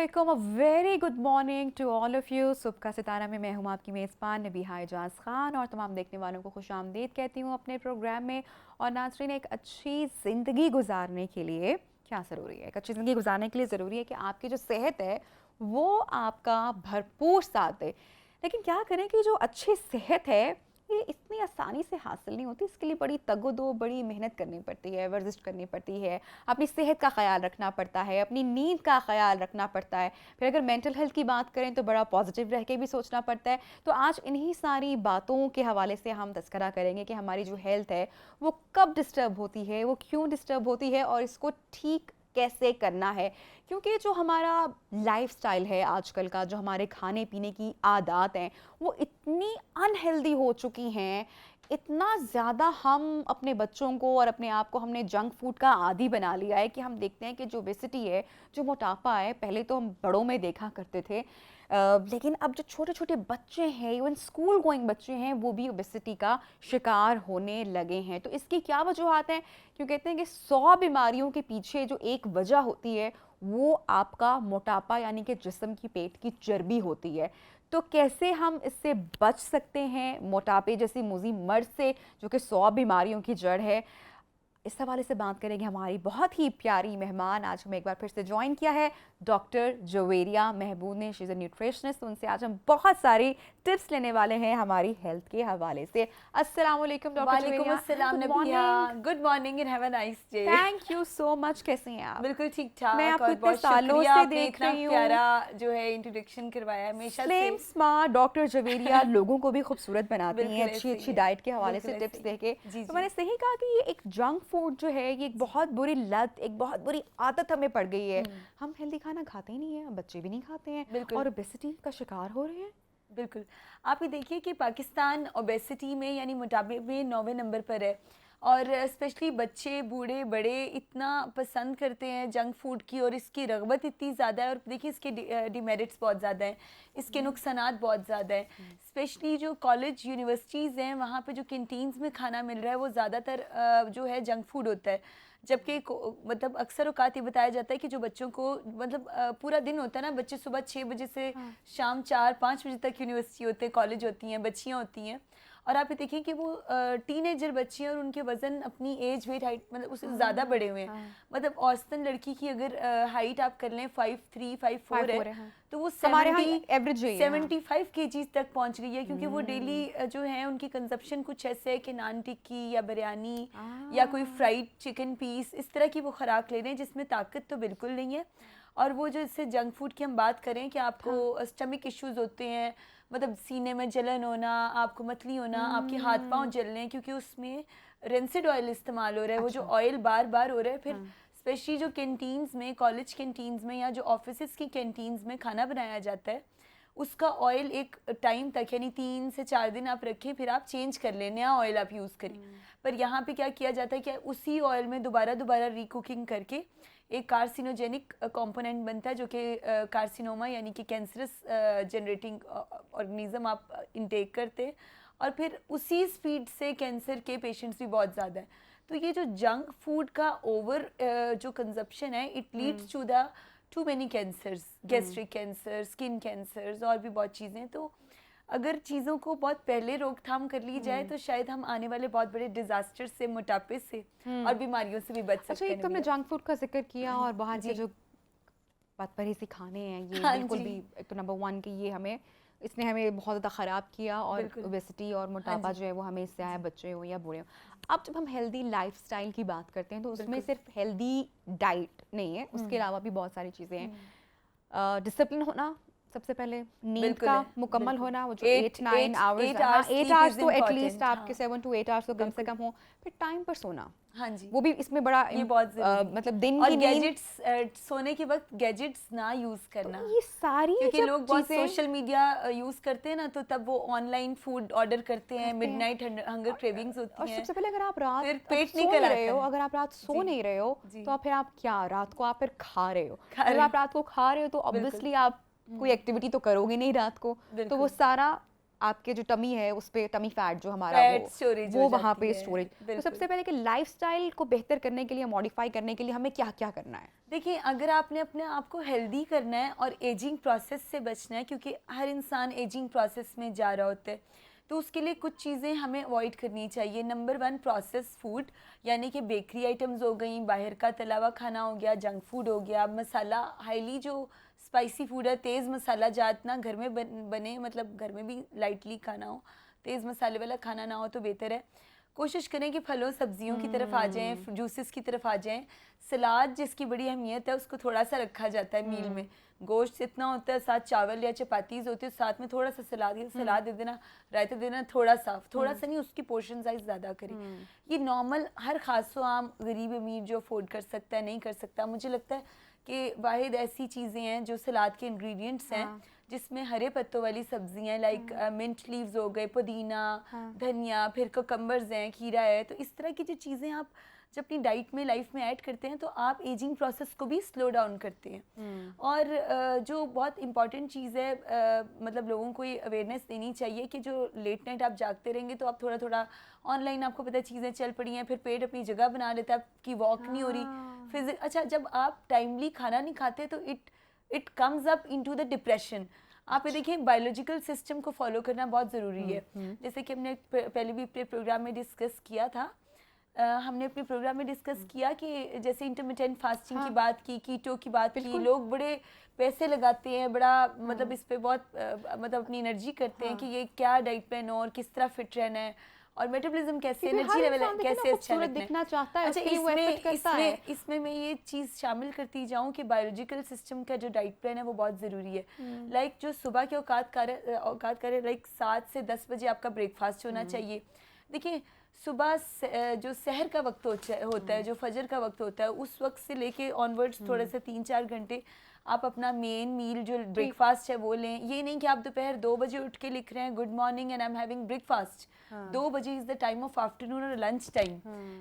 अस्सलामुअलैकुम, a very good morning to all of you. सुबह का सितारा में मैं हूँ आपकी मेज़बान नबीहा एजाज ख़ान और तमाम देखने वालों को खुशामदीद कहती हूँ अपने प्रोग्राम में। और नाज़रीन, एक अच्छी ज़िंदगी गुजारने के लिए क्या ज़रूरी है? एक अच्छी ज़िंदगी गुजारने के लिए ज़रूरी है कि आपकी जो सेहत है वो आपका भरपूर साथ दे। लेकिन क्या करें कि जो अच्छी सेहत है ये इतनी आसानी से हासिल नहीं होती। इसके लिए बड़ी तगो-दो, बड़ी मेहनत करनी पड़ती है, वर्जिश करनी पड़ती है, अपनी सेहत का ख्याल रखना पड़ता है, अपनी नींद का ख्याल रखना पड़ता है। फिर अगर मेंटल हेल्थ की बात करें तो बड़ा पॉजिटिव रह के भी सोचना पड़ता है। तो आज इन्हीं सारी बातों के हवाले से हम तज़किरा करेंगे कि हमारी जो हेल्थ है वो कब डिस्टर्ब होती है, वो क्यों डिस्टर्ब होती है और इसको ठीक कैसे करना है। क्योंकि जो हमारा लाइफस्टाइल है आजकल का, जो हमारे खाने पीने की आदत हैं वो इतनी अनहेल्दी हो चुकी हैं, इतना ज़्यादा हम अपने बच्चों को और अपने आप को हमने जंक फूड का आदी बना लिया है कि हम देखते हैं कि जो ओबेसिटी है, जो मोटापा है, पहले तो हम बड़ों में देखा करते थे, लेकिन अब जो छोटे छोटे बच्चे हैं, इवन स्कूल गोइंग बच्चे हैं, वो भी ओबेसिटी का शिकार होने लगे हैं। तो इसकी क्या वजूहत हैं? क्यों कहते हैं कि 100 बीमारियों के पीछे जो एक वजह होती है वो आपका मोटापा यानी कि जिस्म की, पेट की चर्बी होती है। तो कैसे हम इससे बच सकते हैं, मोटापे जैसी मुज़ी मर्ज़ से जो कि 100 बीमारियों की जड़ है? इस हवाले से बात करेंगे। हमारी बहुत ही प्यारी मेहमान आज हमें एक बार फिर से ज्वाइन किया है डॉक्टर जवेरिया महबूब ने। She is a nutritionist. उनसे आज हम बहुत सारी टिप्स लेने वाले हैं हमारी हेल्थ के हवाले से। अस्सलाम वालेकुम डॉक्टर जवेरिया। अस्सलाम नबिया, good morning and have a nice day. Thank you so much. कैसे हैं आप? बिल्कुल ठीक ठाक। मैं आपको और इतने बहुत सालों शुक्रिया, से आपने देख इतना रही हूँ। प्यारा जो है इंट्रोडक्शन करवाया हमेशा से। स्लिम स्मार्ट डॉक्टर जवेरिया लोगों को भी खूबसूरत बनाती हैं बिल्कुल अच्छी ऐसे ही अच्छी है, डाइट के हवाले से बिल्कुल टिप्स ऐसे ही। देके। जी तो जी मैंने सही कहा कि ये एक जंक फूड जो है ये एक बहुत बुरी लत, एक बहुत बुरी आदत हमें पड़ गई है। हम हेल्दी खाना खाते ही नहीं है, बच्चे भी नहीं खाते हैं बिल्कुल और ओबेसिटी का शिकार हो रहे हैं। बिल्कुल। आप ये देखिए कि पाकिस्तान ओबेसिटी में यानी मोटापे में 9वें नंबर पर है। और स्पेशली बच्चे, बूढ़े, बड़े इतना पसंद करते हैं जंक फूड की, और इसकी रग़बत इतनी ज़्यादा है। और देखिए इसके डिमेरिट्स बहुत ज़्यादा हैं, इसके नुकसानात बहुत ज़्यादा हैं। स्पेशली जो कॉलेज यूनिवर्सिटीज़ हैं वहाँ पे जो कैंटीन्स में खाना मिल रहा है वो ज़्यादातर जो है जंक फूड होता है। जबकि मतलब अक्सर औकात ये बताया जाता है कि जो बच्चों को मतलब पूरा दिन होता है ना, बच्चे सुबह 6 बजे से शाम 4-5 बजे तक यूनिवर्सिटी होते हैं, कॉलेज होती हैं, बच्चियाँ होती हैं। और आप ये देखिए कि वो टीनेजर बच्ची हैं और उनके वज़न अपनी एज वेट हाइट मतलब उससे ज़्यादा बड़े हुए हैं। मतलब औसतन लड़की की अगर हाइट आप कर लें 5'3", 5'4" है, तो वो हमारे यहाँ 70 एवरेज है 75 kgs तक पहुंच रही है। क्योंकि वो डेली जो है उनकी कंजप्शन कुछ ऐसे है कि नान टिक्की या बिरयानी या कोई फ्राइड चिकन पीस, इस तरह की वो खुराक ले रहे हैं जिसमें ताकत तो बिल्कुल नहीं है। और वो जो इससे जंक फूड की हम बात करें कि आपको स्टमक इश्यूज होते हैं, मतलब सीने में जलन होना, आपको मतली होना, आपके हाथ पांव जलने हैं, क्योंकि उसमें रेंसिड ऑयल इस्तेमाल हो रहा है। वो जो ऑयल बार बार हो रहा है, फिर स्पेशली जो कैंटीन्स में, कॉलेज कैंटीन्स में या जो ऑफिस की कैंटीन्स में खाना बनाया जाता है, उसका ऑयल एक टाइम तक यानी 3 से 4 दिन आप रखें, फिर आप चेंज कर लें, नया ऑयल आप यूज़ करें। पर यहाँ पे क्या किया जाता है कि उसी ऑयल में दोबारा रिकुकिंग करके एक कार्सिनोजेनिक कंपोनेंट बनता है जो कि कार्सिनोमा यानी कि कैंसरस जनरेटिंग ऑर्गेनिज्म आप इनटेक करते हैं। और फिर उसी स्पीड से कैंसर के पेशेंट्स भी बहुत ज़्यादा है। तो ये जो जंक फूड का ओवर जो कंजप्शन है, it leads to the too many cancers, gastric cancer, skin cancers और भी बहुत चीज़ें। तो अगर चीज़ों को बहुत पहले रोकथाम कर ली जाए तो शायद हम आने वाले बहुत बड़े डिजास्टर से, मोटापे से और बीमारियों से भी बच सकते अच्छा, हैं। एक तो हमने जंक फूड का जिक्र किया और बाहर के जो पतपरेसी खाने हैं ये बिल्कुल भी, एक तो नंबर 1 कि ये हमें, इसने हमें बहुत ज़्यादा ख़राब किया और ओबेसिटी और मोटापा जो है वो हमें इससे आया, बच्चे हों या बूढ़े हों। अब जब हम हेल्दी लाइफस्टाइल की बात करते हैं तो उसमें सिर्फ हेल्दी डाइट नहीं है, उसके अलावा भी बहुत सारी चीज़ें हैं। डिसिप्लिन होना सबसे पहले, नींद का मुकम्मल होना, वो जो 8-9 आवर्स, 8 आवर्स तो एटलीस्ट आपके 7 to 8 आवर्स तो कम से कम हो। फिर टाइम पर सोना, हाँ जी, वो भी इसमें बड़ा ये बहुत मतलब दिन और की गैजेट्स, सोने के वक्त गैजेट्स ना यूज़ करना। तो ये सारी क्योंकि लोग बहुत सोशल मीडिया यूज़ करते हैं ना, तो तब वो ऑनलाइन फूड ऑर्डर करते हैं, मिडनाइट हंगर क्रेविंग्स होती हैं। और सबसे पहले अगर आप रात फिर पेट सो नहीं रहे हो, अगर आप रात सो जी, नहीं रहे हो जी, तो फिर आप क्या रात को आप फिर खा रहे हो। खा अगर रहे आप रात को खा रहे हो तो ऑब्वियसली आप कोई एक्टिविटी तो करोगे नहीं रात को, तो वो सारा आपके जो टमी है उस पे टमी फैट जो हमारा फैट स्टोरेज वो वहाँ पे स्टोरेज। तो सबसे पहले कि लाइफस्टाइल को बेहतर करने के लिए, मॉडिफाई करने के लिए हमें क्या क्या करना है? देखिए, अगर आपने अपने आप को हेल्दी करना है और एजिंग प्रोसेस से बचना है, क्योंकि हर इंसान एजिंग प्रोसेस में जा रहा होता है, तो उसके लिए कुछ चीज़ें हमें अवॉइड करनी चाहिए। नंबर 1, प्रोसेस फूड, यानी कि बेकरी आइटम्स हो गई, बाहर का तला हुआ खाना हो गया, जंक फूड हो गया, मसाला हाईली जो स्पाइसी फूड है, तेज़ मसाला जात ना घर में बने, मतलब घर में भी लाइटली खाना हो, तेज़ मसाले वाला खाना ना हो तो बेहतर है। कोशिश करें कि फलों सब्जियों की तरफ आ जाएं, जूसेस की तरफ आ जाएं। सलाद जिसकी बड़ी अहमियत है उसको थोड़ा सा रखा जाता है मील में। गोश्त इतना होता है, साथ चावल या चपातीज होती है, साथ में थोड़ा सा सलाद दे देना, रायता दे देना, थोड़ा सा नहीं, उसकी पोर्शन साइज ज़्यादा करें। ये नॉर्मल हर खासो आम गरीब अमीर जो अफोर्ड कर सकता है नहीं कर सकता। मुझे लगता है कि वाहिद ऐसी चीज़ें हैं जो सलाद के इंग्रेडिएंट्स हैं जिसमें हरे पत्तों वाली सब्जियां लाइक मिंट लीव्स हो गए, पुदीना, धनिया, फिर कोकम्बर्स हैं, खीरा है। तो इस तरह की जो चीज़ें आप जब अपनी डाइट में लाइफ में ऐड करते हैं तो आप एजिंग प्रोसेस को भी स्लो डाउन करते हैं। और जो बहुत इंपॉर्टेंट चीज़ है, मतलब लोगों को ये अवेयरनेस देनी चाहिए कि जो लेट नाइट आप जागते रहेंगे तो आप थोड़ा थोड़ा ऑनलाइन आपको पता है चीज़ें चल पड़ी हैं, फिर पेट अपनी जगह बना लेता है, आपकी वॉक नहीं हो रही। अच्छा, जब आप टाइमली खाना नहीं खाते तो it comes up into the depression. आप ये देखिए, बायोलॉजिकल सिस्टम को फॉलो करना बहुत ज़रूरी है। जैसे कि हमने पहले भी अपने प्रोग्राम में डिस्कस किया था, हमने अपने प्रोग्राम में डिस्कस किया कि जैसे इंटरमिटेंट फास्टिंग की बात की, कीटो की बात की, लोग बड़े पैसे लगाते हैं, बड़ा मतलब इस पे बहुत मतलब अपनी एनर्जी करते हैं कि ये क्या डाइट प्लान हो और किस तरह फिट रहना है और मेटाबॉलिज्म कैसे, एनर्जी लेवल कैसे अच्छा दिखना चाहता है। अच्छा, इसमें मैं ये चीज़ शामिल करती जाऊँ कि बायोलॉजिकल सिस्टम का जो डाइट प्लान है वो बहुत ज़रूरी है। लाइक जो सुबह के औकात करे लाइक 7 से 10 बजे आपका ब्रेकफास्ट होना चाहिए। देखिए, सुबह जो सहर का वक्त होता है, जो फजर का वक्त होता है, उस वक्त से लेके ऑनवर्ड्स थोड़े से 3-4 घंटे आप अपना मेन मील जो ब्रेकफास्ट है वो लें। ये नहीं कि आप दोपहर 2 बजे उठ के लिख रहे हैं good morning and I am having breakfast. 2 बजे is the time of afternoon और लंच टाइम।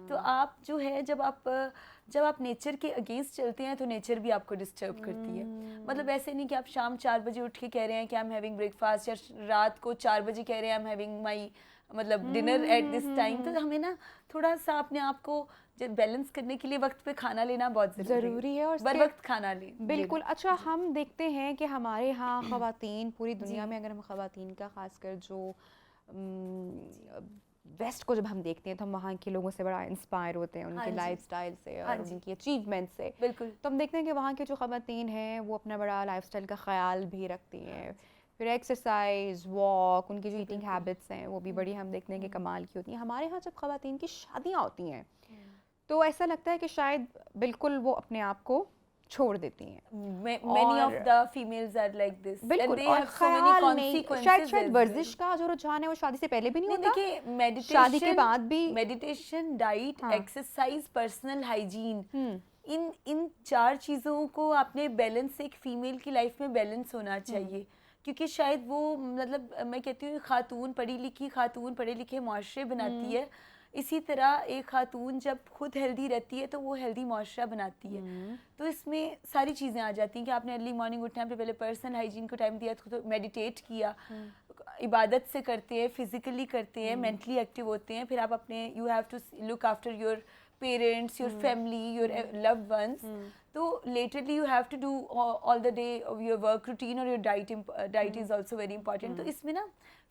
तो आप जो है जब आप नेचर के अगेंस्ट चलते हैं तो नेचर भी आपको डिस्टर्ब करती है। मतलब ऐसे नहीं कि आप शाम 4 बजे उठ के कह रहे हैं कि आई एम हैविंग ब्रेकफास्ट, या रात को 4 बजे कह रहे हैं आई एम हैविंग माई मतलब डिनर एट दिस टाइम। तो हमें ना थोड़ा सा अपने आप को बैलेंस करने के लिए वक्त पे खाना लेना बहुत ज़रूरी है और बर वक्त खाना लें। बिल्कुल। अच्छा, हम देखते हैं कि हमारे यहाँ ख़वातीन, पूरी दुनिया में अगर हम ख़वातीन का ख़ासकर जो वेस्ट को जब हम देखते हैं तो हम वहाँ के लोगों से बड़ा इंस्पायर होते हैं, उनके लाइफस्टाइल से और उनकी अचीवमेंट से। बिल्कुल। तो हम देखते हैं कि वहाँ के जो ख़वातीन हैं वो अपना बड़ा लाइफस्टाइल का ख्याल भी रखती हैं, फिर एक्सरसाइज, वॉक, उनकी जो ईटिंग हैबिट्स हैं वो भी बड़ी हम देखते हैं कि कमाल की होती हैं। हमारे यहाँ जब ख़वातीन की शादियाँ होती हैं तो ऐसा लगता है कि शायद बिल्कुल वो अपने आप को छोड़ देती हैं। Many of the females are like this. बिल्कुल, और ख्याल नहीं, शायद वर्जिश का जो रुझान है वो शादी से पहले भी नहीं होता। देखिए, मेडिटेशन, शादी के बाद भी meditation, diet, exercise, personal hygiene, इन 4 चीज़ों को आपने बैलेंस, एक फीमेल की लाइफ में बैलेंस होना चाहिए। क्योंकि शायद वो मतलब मैं कहती हूँ खातून, पढ़ी लिखी खातून पढ़े लिखे मुआशरे बनाती है। इसी तरह एक खातून जब खुद हेल्दी रहती है तो वो हेल्दी मुआशरा बनाती है। तो इसमें सारी चीज़ें आ जाती हैं कि आपने अर्ली मॉर्निंग उठना, आपने पहले पर्सनल हाइजीन को टाइम दिया, तो मेडिटेट किया, इबादत से करते हैं, फिजिकली करते हैं, मेंटली एक्टिव होते हैं, फिर आप अपने you have to look after your parents, your family, your loved ones. तो literally you have to do all the day your work routine और your diet is also very important. तो इसमें ना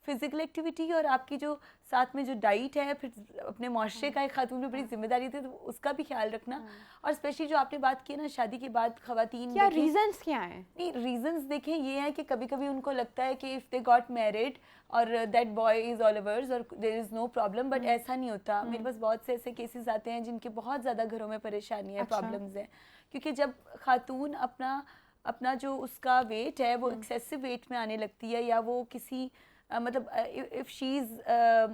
फिजिकल एक्टिविटी और आपकी जो साथ में जो डाइट है, फिर अपने मुआशरे का एक खातून में बड़ी जिम्मेदारी थी, तो उसका भी ख्याल रखना। और स्पेशली जो आपने बात की ना शादी के बाद ख़वातीन, क्या रीजंस क्या हैं? नहीं, रीजंस देखें ये है कि कभी कभी उनको लगता है कि इफ़ दे गॉट मैरिड और that boy is all overs और there is no problem, but ऐसा नहीं होता। मेरे पास बहुत से ऐसे केसेस आते हैं जिनके बहुत ज़्यादा घरों में परेशानी है, प्रॉब्लम्स हैं। क्योंकि जब खातून अपना जो उसका वेट है वो एक्सेसिव वेट में आने लगती है, या वो किसी मतलब if she is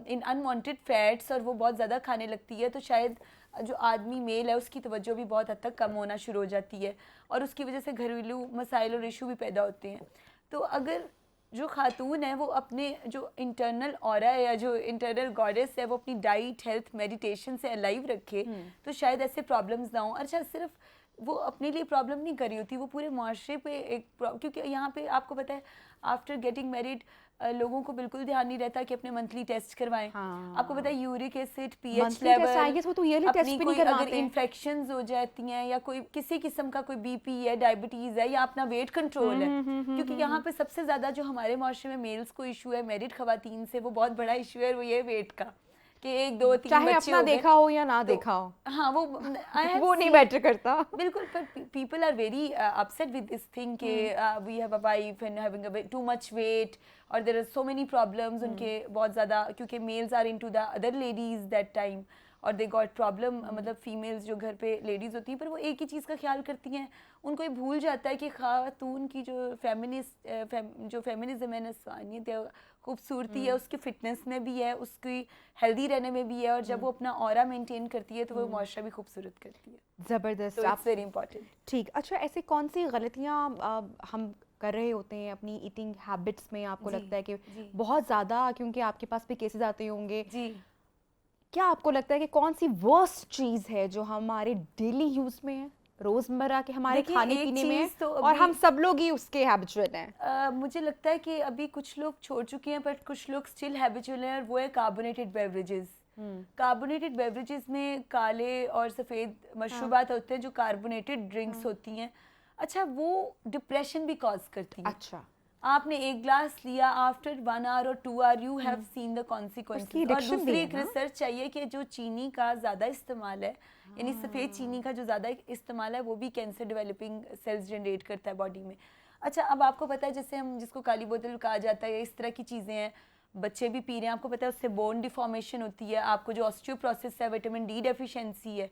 in unwanted fats और वो बहुत ज़्यादा खाने लगती है, तो शायद जो आदमी मेल है उसकी तवज्जो भी बहुत हद तक कम होना शुरू हो जाती है और उसकी वजह से घरेलू मसाइल और इशू भी पैदा होते हैं। तो अगर जो खातून है वो अपने जो इंटरनल ऑरा है या जो इंटरनल गॉडेस है वो अपनी डाइट, हेल्थ, मेडिटेशन से अलाइव रखे, तो शायद ऐसे प्रॉब्लम्स ना हो। अच्छा, सिर्फ वो अपने लिए प्रॉब्लम नहीं कर रही होती, वो पूरे मुआशरे पे एक क्योंकि यहाँ पे आपको पता है आफ्टर गेटिंग मैरिड लोगों को बिल्कुल ध्यान नहीं रहता कि अपने मंथली टेस्ट करवाएं। हाँ। आपको पता है uric acid, pH Monthly test, I level, guess वो तो yearly test भी नहीं अगर करवाते हैं। इन्फेक्शंस हो जाती हैं या कोई किसी किस्म का कोई बीपी है, डायबिटीज है या अपना वेट कंट्रोल है, क्योंकि यहाँ पे सबसे ज्यादा जो हमारे माशरे में मेल्स को इशू है मैरिड खवातीन से, वो बहुत बड़ा इशू है, वो ये वेट का कि 1 2 3 चाहे बच्चे अपना हो गए। देखा हो या ना तो देखा हो, हाँ वो वो नहीं मैटर करता। बिल्कुल, पर people are very upset with this thing कि we have a wife and having a too much weight और there are so many problems उनके बहुत ज़्यादा, क्योंकि males are into the other ladies that time और they got problem, मतलब females जो घर पे लेडीज़ होती हैं पर वो एक ही चीज़ का ख्याल करती हैं, उनको ये भूल जाता है कि खातून की जो जो फेमिनिज्म है, नस्वानियत है, खूबसूरती है, उसकी फिटनेस में भी है, उसकी हेल्दी रहने में भी है, और जब वो अपना ऑरा मेंटेन करती है तो वो मुआशरा भी खूबसूरत करती है। ज़बरदस्त। तो इट्स वेरी इंपॉर्टेंट। ठीक, अच्छा ऐसे कौन सी गलतियाँ हम कर रहे होते हैं अपनी ईटिंग हैबिट्स में, आपको लगता है कि बहुत ज़्यादा, क्योंकि आपके पास भी केसेस आते होंगे जी, क्या आपको लगता है कि कौन सी वर्स्ट चीज़ है जो हमारे डेली यूज़ में है, रोज़मर्रा के हमारे देखिए, खाने एक पीने में है, चीज़ तो और अभी हम सब लोग ही उसके हैबिचुअल हैं? मुझे लगता है कि अभी कुछ लोग छोड़ चुके हैं बट कुछ लोग स्टिल हैबिचुअल हैं, और वो है कार्बोनेटेड बेवरेजेस। कार्बोनेटेड बेवरेजेस में काले और सफ़ेद मशरूबात होते हैं जो कार्बोनेटेड ड्रिंक्स होती हैं। अच्छा, वो डिप्रेशन भी कॉज करती है। अच्छा, आपने एक ग्लास लिया, आफ्टर 1 आवर और 2 hour you have seen the उसकी कॉन्सिक्वेंसेस। और addiction भी दूसरी है एक ना? रिसर्च चाहिए कि जो चीनी का ज़्यादा इस्तेमाल है, यानी सफ़ेद चीनी का जो ज़्यादा इस्तेमाल है, वो भी कैंसर डेवलपिंग सेल्स जनरेट करता है बॉडी में। अच्छा, अब आपको पता है जैसे हम जिसको काली बोतल कहा जाता है, इस तरह की चीज़ें हैं, बच्चे भी पी रहे हैं, आपको पता है उससे बोन डिफॉर्मेशन होती है, आपको जो ऑस्टियोप्रोसिस है, विटामिन डी डेफिशिएंसी है।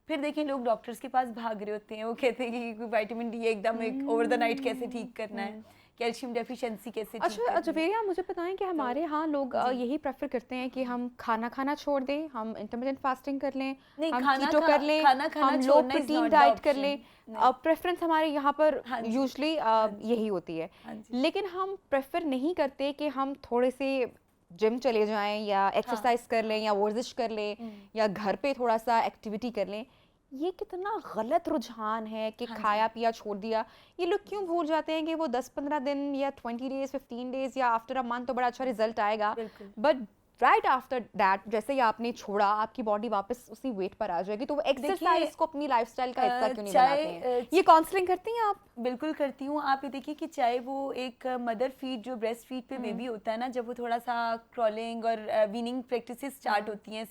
फिर देखें लोग डॉक्टर्स के पास भाग रहे होते हैं, वो कहते हैं कि विटामिन डी एकदम एक ओवर द नाइट कैसे ठीक करना है, कैल्शियम डेफिशिएंसी कैसे ठीक अच्छा करनी है। जवेरिया, मुझे बताएं कि हमारे यहाँ लोग यही प्रेफर करते हैं कि हम खाना खाना छोड़ दें, हम इंटरमिटेंट फास्टिंग कर लें, नहीं, हम खाना कीटो कर लें, खाना खाना हम लो छोड़ना is protein not the diet कर option। लें। नहीं। प्रेफरेंस हमारे यहाँ पर हाँ जी, यूजली हाँ जी, यही होती है, हाँ जी, लेकिन हम प्रेफर नहीं करते कि हम थोड़े से जिम चले जाएं या एक्सरसाइज कर लें या वर्जिश कर लें या घर पे थोड़ा सा एक्टिविटी कर लें। ये कितना गलत रुझान है कि हाँ जी। खाया पिया छोड़ दिया। ये लोग क्यों भूल जाते हैं कि वो 10-15 दिन या 20 डेज 15 डेज या आफ्टर अ मंथ तो बड़ा अच्छा रिजल्ट आएगा, बिल्कुल। बट राइट आफ्टर दैट जैसे ही आपने छोड़ा आपकी बॉडी वापस उसी वेट पर आ जाएगी। तो वो एक्सरसाइज को अपनी लाइफस्टाइल का हिस्सा क्यों नहीं बनाते हैं? ये काउंसलिंग करती हैं आप? बिल्कुल करती हूँ। आप ये देखिए कि चाहे वो एक मदर फीड जो ब्रेस्ट फीड पे बेबी होता है ना, जब वो थोड़ा सा क्रॉलिंग और वीनिंग प्रैक्टिसेस स्टार्ट होती हैं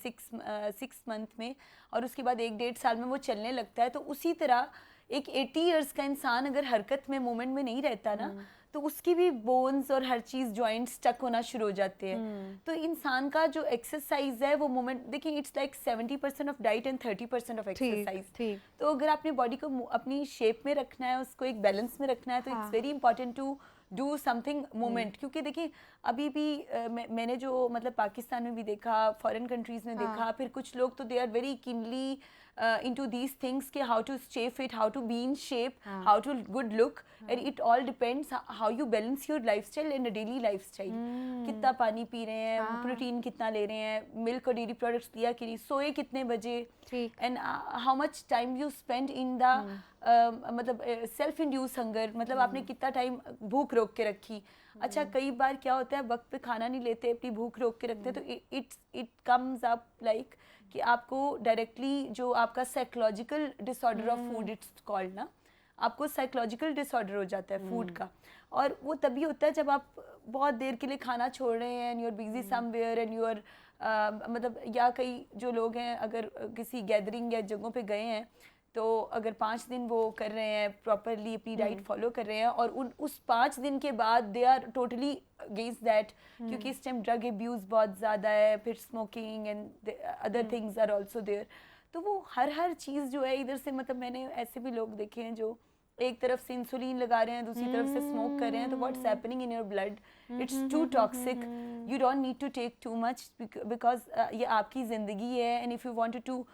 6 मंथ में, और उसके बाद 1-1.5 साल में वो चलने लगता है, तो उसी तरह एक 80 इयर्स का इंसान अगर हरकत में, मोमेंट में नहीं रहता ना, तो उसकी भी बोन्स और हर चीज़ जॉइंट स्टक होना शुरू हो जाते हैं। तो इंसान का जो एक्सरसाइज है वो मोमेंट, देखिए it's like 70% of diet and 30% of exercise. तो अगर अपनी बॉडी को अपनी शेप में रखना है, उसको एक बैलेंस में रखना है, तो it's very important to do something moment. क्योंकि देखिए अभी भी मैंने जो मतलब पाकिस्तान में भी देखा, फॉरेन कंट्रीज में देखा, फिर कुछ लोग तो they are very keenly into these things कि how to stay fit, how to be in shape, how to good look, and it all depends how you balance your lifestyle and a daily lifestyle। कितना पानी P रहे हैं, protein कितना ले रहे हैं, milk और डेयरी प्रोडक्ट्स लिया कि नहीं, सोए कितने बजे, and how much time you spend in the मतलब सेल्फ इंड्यूस हंगर, मतलब आपने कितना टाइम भूख रोक के रखी। अच्छा, कई बार क्या होता है वक्त पे खाना नहीं लेते, अपनी भूख रोक के रखते हैं, तो इट कम्स अप लाइक कि आपको डायरेक्टली जो आपका psychological disorder of food it's called ना, आपको साइकोलॉजिकल डिसऑर्डर हो जाता है फूड का, और वो तभी होता है जब आप बहुत देर के लिए खाना छोड़ रहे हैं and you are busy somewhere and you are मतलब, या कई जो लोग हैं अगर किसी गैदरिंग या जगहों पे गए हैं, तो अगर 5 दिन वो कर रहे हैं प्रॉपरली अपनी डाइट फॉलो कर रहे हैं, और उस 5 दिन के बाद they are totally against that, क्योंकि इस टाइम ड्रग एब्यूज़ बहुत ज़्यादा है, फिर smoking and other things are also there. तो वो हर चीज़ जो है इधर से, मतलब मैंने ऐसे भी लोग देखे हैं जो एक तरफ से इंसुलिन लगा रहे हैं, दूसरी तरफ से स्मोक कर रहे हैं, तो what's happening in your blood, it's too toxic, you don't need to take too much, because ये आपकी ज़िंदगी है, and if you wanted to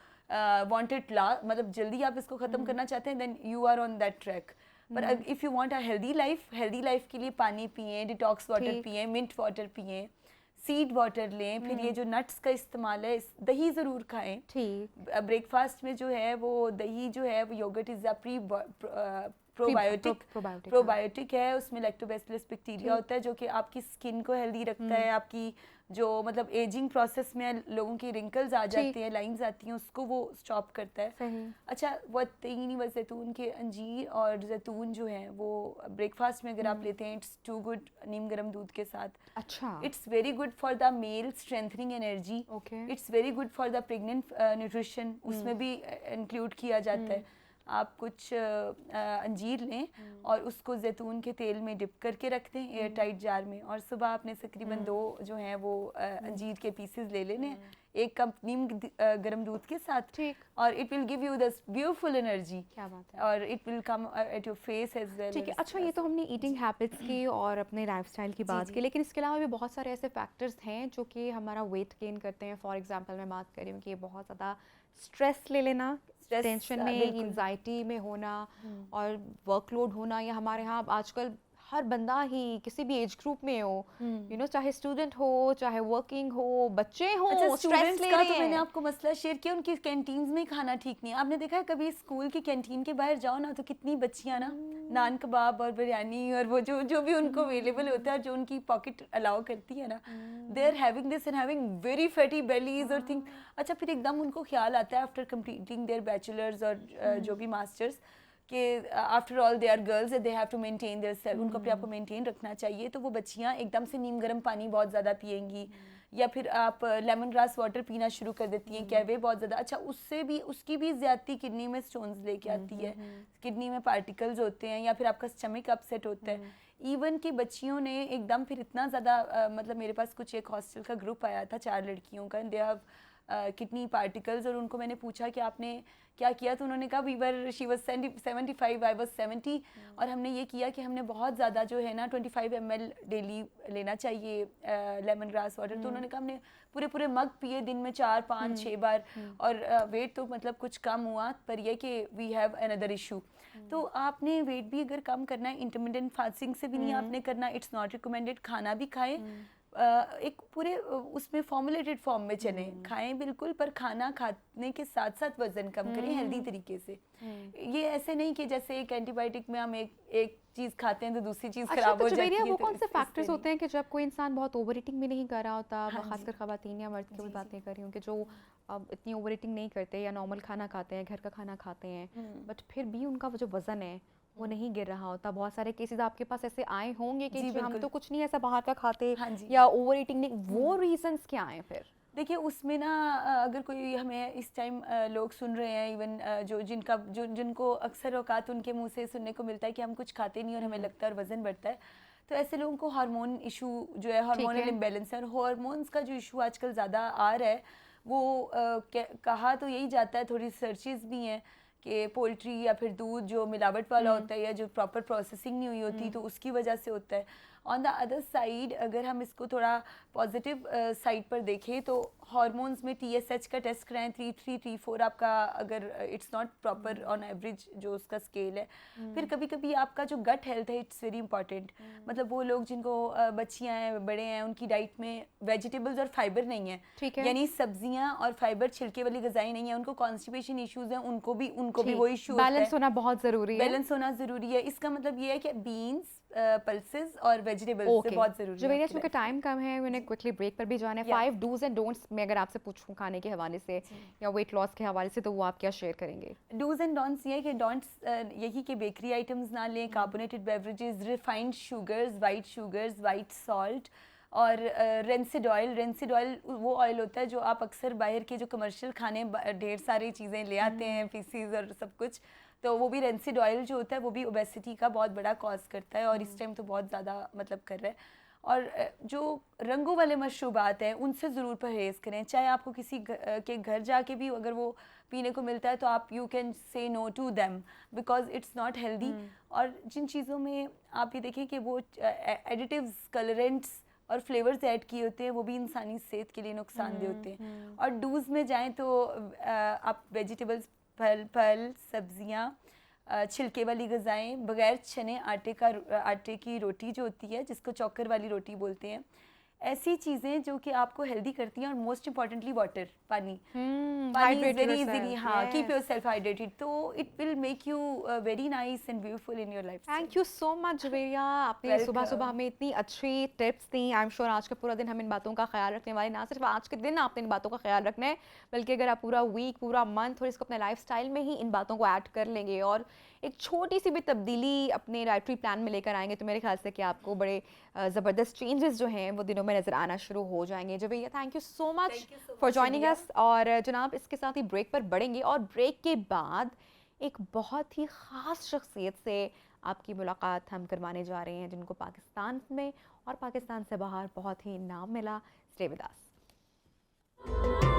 wanted मतलब जल्दी आप इसको ख़त्म करना चाहते हैं, then you are on that track. पर if you want a healthy life के लिए पानी पिएं, डिटॉक्स वाटर पिएं, मिंट वाटर पिएं, सीड वाटर लें, फिर ये जो नट्स का इस्तेमाल है, दही ज़रूर खाएं। ठीक, ब्रेकफास्ट में जो है वो दही जो है वो योगर्ट इज़ अ प्रोबायोटिक है, उसमें लैक्टोबैसिलस बैक्टीरिया होता है जो कि आपकी स्किन को हेल्दी रखता है, आपकी जो मतलब एजिंग प्रोसेस में लोगों की रिंकल्स आ जाते हैं, लाइंस आती हैं, उसको वो स्टॉप करता है। अच्छा, वत्तीनी व जैतून के अंजीर और जैतून जो है वो ब्रेकफास्ट में अगर आप लेते हैं, इट्स टू गुड नीम गर्म दूध के साथ। अच्छा, it's very good for the male strengthening energy, it's very good for the pregnant nutrition, उसमें भी इंक्लूड किया जाता है। आप कुछ अंजीर लें और उसको जैतून के तेल में डिप करके रख दें एयर टाइट जार में, और सुबह आपने तकरीबन 2 जो हैं वो अंजीर के पीसेस ले लेने, 1 कप नीम गर्म दूध के साथ, और it will give you this beautiful energy. क्या बात है। और it will come at your face as well. ठीक है, अच्छा ये तो हमने ईटिंग हैबिट्स की और अपने लाइफस्टाइल की बात की, लेकिन इसके अलावा भी बहुत सारे ऐसे फैक्टर्स हैं जो कि हमारा वेट गेन करते हैं। फॉर एग्जांपल मैं बात कर रही हूँ कि बहुत ज़्यादा स्ट्रेस ले लेना, टेंशन में, एंजाइटी में होना और वर्कलोड होना, या हमारे यहाँ आजकल हर बंदा ही किसी भी एज ग्रुप में हो, यू नो, चाहे स्टूडेंट हो, चाहे वर्किंग हो, बच्चे हो, स्ट्रेस ले रहे हैं। तो मैंने आपको मसला शेयर किया, उनकी कैंटीन्स में खाना ठीक नहीं है। आपने देखा है कभी स्कूल की कैंटीन के बाहर जाओ ना, तो कितनी बच्चियां ना नान कबाब और बिरयानी और वो जो भी उनको अवेलेबल होता है, जो उनकी पॉकेट अलाउ करती है ना, they are having this and having very fatty bellies और थिंग। अच्छा, फिर एकदम उनको ख्याल आता है आफ्टर कंप्लीटिंग देयर बैचलर्स और जो भी मास्टर्स कि after all they are girls, they have to maintain their self, उनको अपने आप को मेंटेन रखना चाहिए। तो वो बच्चियां एकदम से नीम गर्म पानी बहुत ज़्यादा पिएंगी, या फिर आप लेमन ग्रास वाटर पीना शुरू कर देती हैं, कहवे बहुत ज़्यादा। अच्छा, उससे भी उसकी भी ज़्यादती किडनी में स्टोन्स लेके आती है, किडनी में पार्टिकल्स होते हैं, या फिर आपका स्टमक अपसेट होता है। इवन कि बच्चियों ने एकदम फिर इतना ज़्यादा मतलब मेरे पास कुछ एक हॉस्टल का ग्रुप आया था 4 लड़कियों का, दे हैव किडनी पार्टिकल्स, और उनको मैंने पूछा कि आपने क्या किया, तो उन्होंने कहा शी वाज 75, आई वाज 70, और हमने ये किया कि हमने बहुत ज़्यादा जो है ना 25 ml डेली लेना चाहिए लेमन ग्रास वाटर। तो उन्होंने कहा हमने पूरे मग पिए दिन में 4, 5, 6 बार, और वेट तो मतलब कुछ कम हुआ, पर यह कि वी हैव अनदर इशू। तो आपने वेट भी अगर कम करना है, इंटरमिटेंट फास्टिंग से भी नहीं आपने करना, इट्स नॉट रिकमेंडेड। खाना भी खाएं, एक पूरे उसमें फॉर्मुलेटेड फॉर्म में चले, खाएं बिल्कुल, पर खाना खाने के साथ साथ वजन कम करें हेल्दी तरीके से। ये ऐसे नहीं कि जैसे एक एंटीबायोटिक में हम एक चीज़ खाते हैं तो दूसरी चीज़ खराब हो जाती है। वो कौन से फैक्टर्स होते हैं कि जब कोई इंसान बहुत ओवर ईटिंग भी नहीं कर रहा होता, खासकर खवातीन या मर्द की बातें कर रही हूँ, कि जो अब इतनी ओवर ईटिंग नहीं करते या नॉर्मल खाना खाते हैं, घर का खाना खाते हैं, बट फिर भी उनका जो वजन है वो नहीं गिर रहा होता। बहुत सारे केसेस आपके पास ऐसे आए होंगे कि हम तो कुछ नहीं ऐसा बाहर का खाते या ओवर ईटिंग नहीं, वो रीजंस क्या हैं फिर? देखिए, उसमें ना अगर कोई हमें इस टाइम लोग सुन रहे हैं, इवन जिनको अक्सर औकात उनके मुंह से सुनने को मिलता है कि हम कुछ खाते नहीं और हमें लगता है और वज़न बढ़ता है, तो ऐसे लोगों को हार्मोन इशू जो है, हार्मोनल इम्बैलेंस है, और हार्मोन्स का जो इशू आजकल ज़्यादा आ रहा है वो कहा तो यही जाता है, थोड़ी रिसर्चेस भी हैं कि पोल्ट्री या फिर दूध जो मिलावट वाला होता है या जो प्रॉपर प्रोसेसिंग नहीं हुई होती, तो उसकी वजह से होता है। ऑन द अदर साइड अगर हम इसको थोड़ा पॉजिटिव साइड पर देखें तो हार्मोन्स में TSH का टेस्ट कराएं, 3, 4 आपका, अगर it's not proper on average जो उसका स्केल है। फिर कभी कभी आपका जो गट हेल्थ है, इट्स वेरी इंपॉर्टेंट। मतलब वो लोग जिनको बच्चियां हैं, बड़े हैं, उनकी डाइट में वेजिटेबल्स और फाइबर नहीं है, यानी सब्जियां और फाइबर छिलके वाली ग़िज़ाएं नहीं है, उनको कॉन्स्टिपेशन इश्यूज हैं, उनको भी वो इशू होता है। बैलेंस होना बहुत ज़रूरी है। बैलेंस होना ज़रूरी है। इसका मतलब ये है कि बीन्स, पल्सेस और वेजिटेबल्स से बहुत ज़रूरी है। क्योंकि टाइम कम है, मैंने क्विकली ब्रेक पर भी जाना है। 5 डूज एंड डोंट्स मैं अगर आपसे पूछूं खाने के हवाले से या वेट लॉस के हवाले से, तो वो आप क्या शेयर करेंगे? डूज एंड डोंट्स ये कि डोंट्स यही कि बेकरी आइटम्स ना लें, carbonated beverages, refined sugars, white salt, और रेंसिड ऑयल वो ऑयल होता है जो आप अक्सर बाहर के जो कमर्शियल खाने ढेर सारी चीज़ें ले आते हैं, पीसीज और सब कुछ, तो वो भी रेंसिड ऑयल जो होता है वो भी ओबेसिटी का बहुत बड़ा कॉज करता है, और इस टाइम तो बहुत ज़्यादा मतलब कर रहा है। और जो रंगों वाले मशरूबात हैं उनसे ज़रूर परहेज़ करें, चाहे आपको किसी के घर जाके भी अगर वो पीने को मिलता है तो आप you can say no to them because it's not healthy. और जिन चीज़ों में आप ये देखें कि वो एडिटिव्स, कलरेंट्स और फ्लेवर्स ऐड किए होते हैं, वो भी इंसानी सेहत के लिए नुकसानदेह होते हैं। और डूज में जाएं तो आप वेजिटेबल्स, फल, सब्जियां, छिलके वाली ग़िज़ाएं, बगैर छने आटे की रोटी जो होती है, जिसको चौकर वाली रोटी बोलते हैं, ऐसी चीज़ें जो कि आपको हेल्दी करती हैं, और मोस्ट इम्पॉर्टेंटली वाटर, पानी। पानी is hydrate very yourself, easily, हाँ, कीप yes. योरसेल्फ हाइड्रेटेड, तो it will make you very nice and beautiful in your life. Thank you so much Juveria, आपने सुबह सुबह हमें इतनी अच्छी टिप्स दी। आई एम श्योर आज का पूरा दिन हम इन बातों का ख्याल रखने वाले, ना सिर्फ आज के दिन आपने इन बातों का ख्याल रखना है, बल्कि अगर आप पूरा वीक पूरा मंथ और इसको अपने लाइफस्टाइल में ही इन बातों को ऐड कर लेंगे और एक छोटी सी भी तब्दीली अपने डाइटरी प्लान में लेकर आएंगे, तो मेरे ख्याल से कि आपको बड़े ज़बरदस्त चेंजेस जो हैं वो दिनों में नज़र आना शुरू हो जाएंगे। Juveria, thank you so much for joining us. और जनाब, इसके साथ ही ब्रेक पर बढ़ेंगे और ब्रेक के बाद एक बहुत ही ख़ास शख्सियत से आपकी मुलाकात हम करवाने जा रहे हैं, जिनको पाकिस्तान में और पाकिस्तान से बाहर बहुत ही नाम मिला। Stay with us.